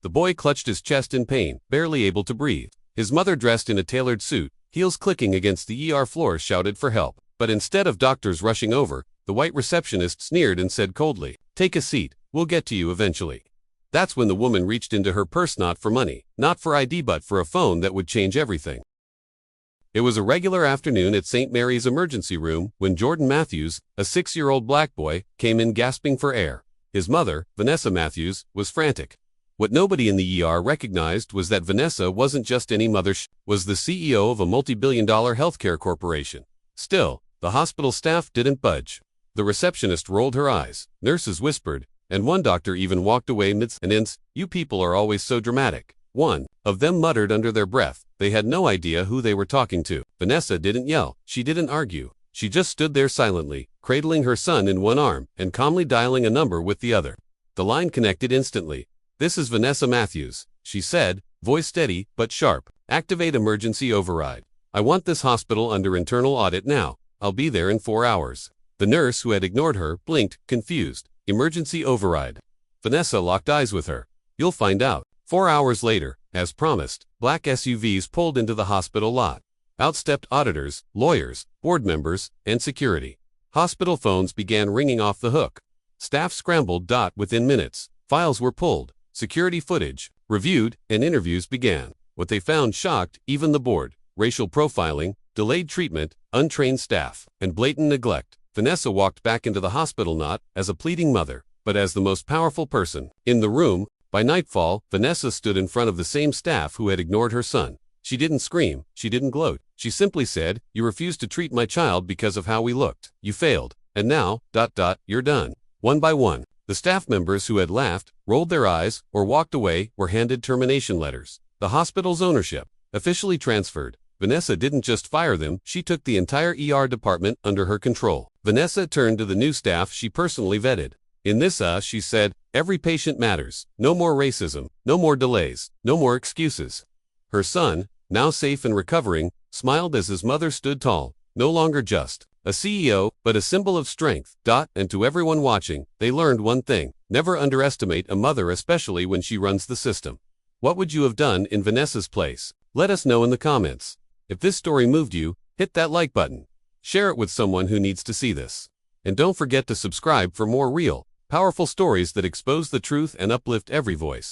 The boy clutched his chest in pain, barely able to breathe. His mother, dressed in a tailored suit, heels clicking against the ER floor, shouted for help. But instead of doctors rushing over, the white receptionist sneered and said coldly, "Take a seat, we'll get to you eventually." That's when the woman reached into her purse, not for money, not for ID, but for a phone that would change everything. It was a regular afternoon at St. Mary's emergency room when Jordan Matthews, a 6-year-old black boy, came in gasping for air. His mother, Vanessa Matthews, was frantic. What nobody in the ER recognized was that Vanessa wasn't just any mother, she was the CEO of a multi-billion-dollar healthcare corporation. Still, the hospital staff didn't budge. The receptionist rolled her eyes, nurses whispered, and one doctor even walked away mid-sentence. "You people are always so dramatic." One of them muttered under their breath. They had no idea who they were talking to. Vanessa didn't yell. She didn't argue. She just stood there silently, cradling her son in one arm and calmly dialing a number with the other. The line connected instantly. "This is Vanessa Matthews," she said, voice steady but sharp. "Activate emergency override. I want this hospital under internal audit now. I'll be there in 4 hours." The nurse, who had ignored her, blinked, confused. "Emergency override." Vanessa locked eyes with her. "You'll find out." 4 hours later, as promised, black SUVs pulled into the hospital lot. Out stepped auditors, lawyers, board members, and security. Hospital phones began ringing off the hook. Staff scrambled. Within minutes, files were pulled, security footage reviewed, and interviews began. What they found shocked even the board: racial profiling, delayed treatment, untrained staff, and blatant neglect. Vanessa walked back into the hospital not as a pleading mother, but as the most powerful person in the room. By nightfall, Vanessa stood in front of the same staff who had ignored her son. She didn't scream, she didn't gloat. She simply said, "You refused to treat my child because of how we looked. You failed. And now, you're done." One by one, the staff members who had laughed, rolled their eyes, or walked away were handed termination letters. The hospital's ownership officially transferred. Vanessa didn't just fire them, she took the entire ER department under her control. Vanessa turned to the new staff she personally vetted. "In this, she said, every patient matters. No more racism, no more delays, no more excuses." Her son, now safe and recovering, smiled as his mother stood tall, no longer just a CEO, but a symbol of strength. And to everyone watching, they learned one thing: never underestimate a mother, especially when she runs the system. What would you have done in Vanessa's place? Let us know in the comments. If this story moved you, hit that like button. Share it with someone who needs to see this. And don't forget to subscribe for more real, powerful stories that expose the truth and uplift every voice.